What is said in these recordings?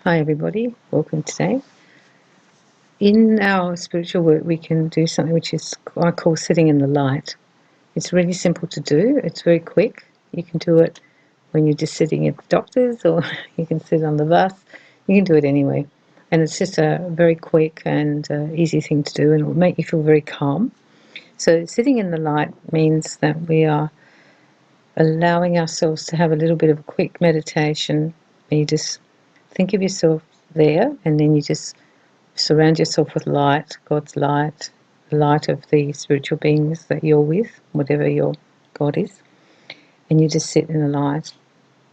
Hi everybody, welcome today. In our spiritual work we can do something which is I call sitting in the light. It's really simple to do, it's very quick. You can do it when you're just sitting at the doctor's, or you can sit on the bus. You can do it anywhere. And it's just a very quick and easy thing to do, and it will make you feel very calm. So sitting in the light means that we are allowing ourselves to have a little bit of a quick meditation. You just think of yourself there, and then you just surround yourself with light, God's light, the light of the spiritual beings that you're with, whatever your God is, and you just sit in the light.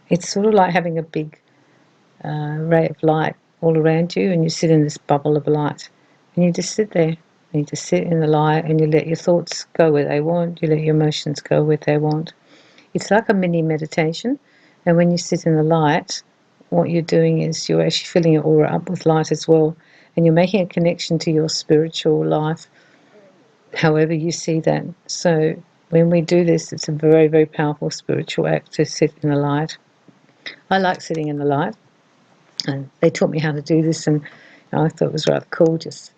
It's sort of like having a big ray of light all around you, and you sit in this bubble of light, and you just sit there, and you just sit in the light, and you let your thoughts go where they want, you let your emotions go where they want. It's like a mini meditation, and when you sit in the light, what you're doing is you're actually filling your aura up with light as well, and you're making a connection to your spiritual life, however you see that. So when we do this, it's a very, very powerful spiritual act to sit in the light. I like sitting in the light, and they taught me how to do this, and I thought it was rather cool. Just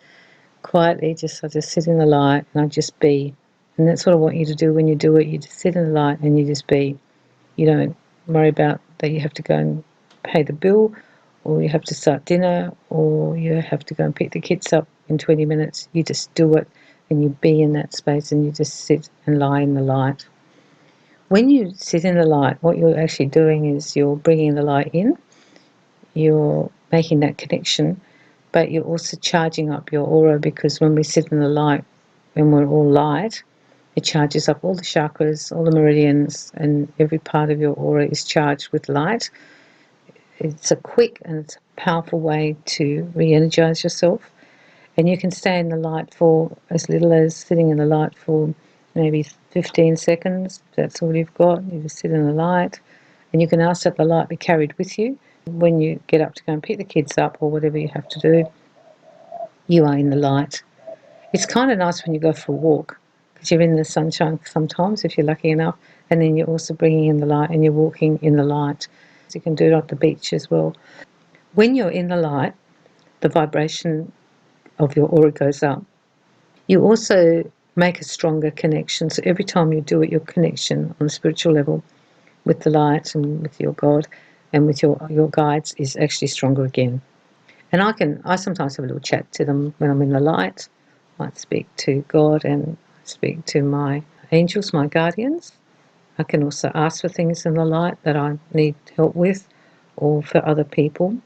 quietly, I just sit in the light and I just be. And that's what I want you to do when you do it. You just sit in the light and you just be. You don't worry about that you have to go and pay the bill, or you have to start dinner, or you have to go and pick the kids up in 20 minutes. You just do it, and you be in that space, and you just sit and lie in the light. When you sit in the light, what you're actually doing is you're bringing the light in, you're making that connection, but you're also charging up your aura, because when we sit in the light, when we're all light, it charges up all the chakras, all the meridians, and every part of your aura is charged with light. It's a quick and it's a powerful way to re-energize yourself. And you can stay in the light for as little as sitting in the light for maybe 15 seconds. If that's all you've got. You just sit in the light, and you can ask that the light be carried with you. When you get up to go and pick the kids up or whatever you have to do, you are in the light. It's kind of nice when you go for a walk, because you're in the sunshine sometimes if you're lucky enough, and then you're also bringing in the light and you're walking in the light. So you can do it on the beach as well. When you're in the light, the vibration of your aura goes up. You also make a stronger connection. So every time you do it, your connection on a spiritual level with the light and with your God and with your guides is actually stronger again. And I sometimes have a little chat to them when I'm in the light. I speak to God and speak to my angels, my guardians. I can also ask for things in the light that I need help with, or for other people.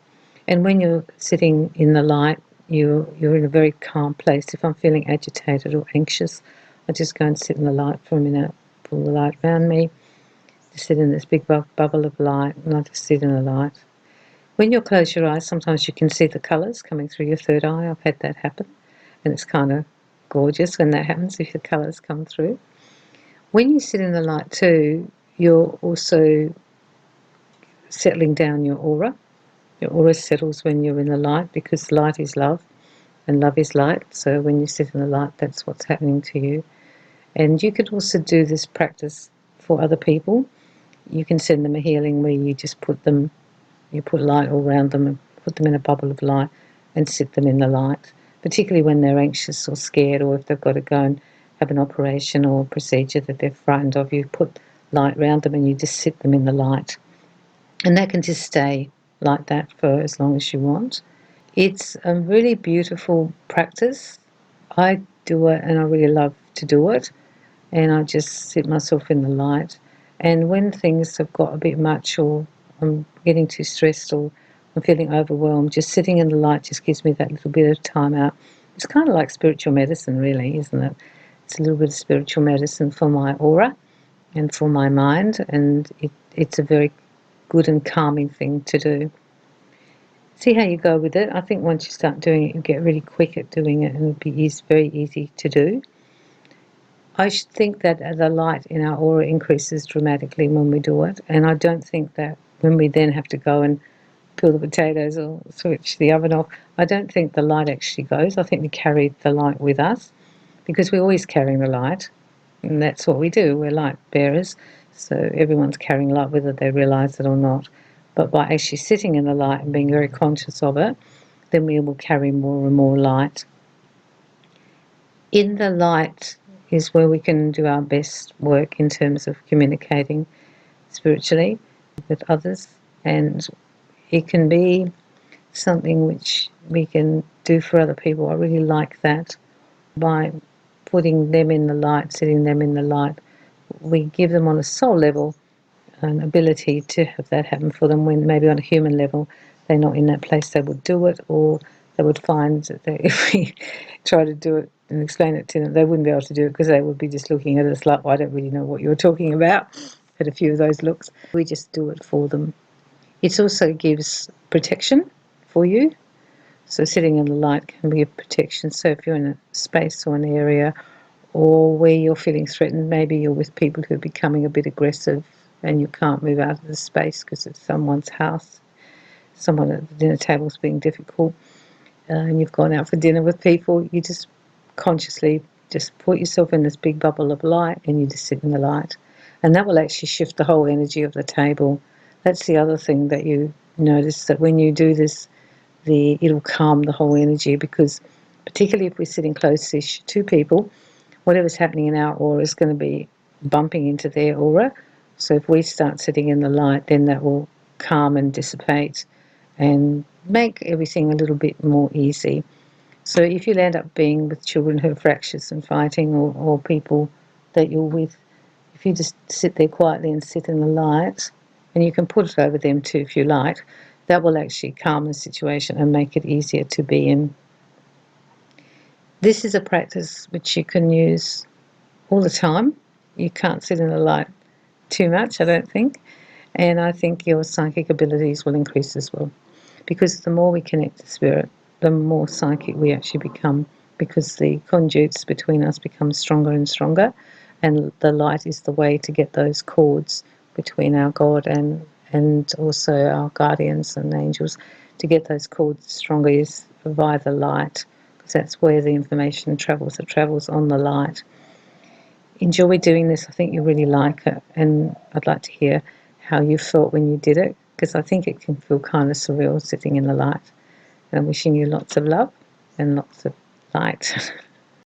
And when you're sitting in the light, you're in a very calm place. If I'm feeling agitated or anxious, I just go and sit in the light for a minute, pull the light around me, just sit in this big bubble of light, and I just sit in the light. When you close your eyes, sometimes you can see the colours coming through your third eye. I've had that happen, and it's kind of gorgeous when that happens, if the colours come through. When you sit in the light too, you're also settling down your aura. Your aura settles when you're in the light, because light is love and love is light. So when you sit in the light, that's what's happening to you. And you could also do this practice for other people. You can send them a healing where you just put light all around them and put them in a bubble of light and sit them in the light, particularly when they're anxious or scared, or if they've got to go and have an operation or a procedure that they're frightened of. You put light around them and you just sit them in the light. And that can just stay like that for as long as you want. It's a really beautiful practice. I do it and I really love to do it. And I just sit myself in the light. And when things have got a bit much, or I'm getting too stressed, or I'm feeling overwhelmed, just sitting in the light just gives me that little bit of time out. It's kind of like spiritual medicine, really, isn't it? It's a little bit of spiritual medicine for my aura and for my mind, and it's a very good and calming thing to do. See how you go with it. I think once you start doing it, you get really quick at doing it, and it'll be very easy to do. I think that the light in our aura increases dramatically when we do it, and I don't think that when we then have to go and peel the potatoes or switch the oven off, I don't think the light actually goes. I think we carry the light with us, because we're always carrying the light, and that's what we do. We're light bearers, so everyone's carrying light whether they realise it or not. But by actually sitting in the light and being very conscious of it, then we will carry more and more light. In the light is where we can do our best work in terms of communicating spiritually with others, and it can be something which we can do for other people. I really like that. By putting them in the light, sitting them in the light, we give them on a soul level an ability to have that happen for them, when maybe on a human level they're not in that place they would do it, or they would find that if we try to do it and explain it to them, they wouldn't be able to do it because they would be just looking at us like, well, I don't really know what you're talking about. Had a few of those looks. We just do it for them. It also gives protection for you. So sitting in the light can be a protection. So if you're in a space or an area, or where you're feeling threatened, maybe you're with people who are becoming a bit aggressive and you can't move out of the space because it's someone's house, someone at the dinner table's being difficult, and you've gone out for dinner with people, you just consciously just put yourself in this big bubble of light and you just sit in the light. And that will actually shift the whole energy of the table. That's the other thing that you notice, that when you do this, it'll calm the whole energy, because particularly if we're sitting close-ish to people, whatever's happening in our aura is going to be bumping into their aura. So if we start sitting in the light, then that will calm and dissipate and make everything a little bit more easy. So if you end up being with children who are fractious and fighting, or people that you're with, if you just sit there quietly and sit in the light, and you can put it over them too if you like, that will actually calm the situation and make it easier to be in. This is a practice which you can use all the time. You can't sit in the light too much, I don't think. And I think your psychic abilities will increase as well. Because the more we connect to spirit, the more psychic we actually become, because the conduits between us become stronger and stronger. And the light is the way to get those cords between our God and also our guardians and angels. To get those cords stronger is via the light, because that's where the information travels. It travels on the light. Enjoy doing this. I think you really like it, and I'd like to hear how you felt when you did it, because I think it can feel kind of surreal sitting in the light. And I'm wishing you lots of love and lots of light.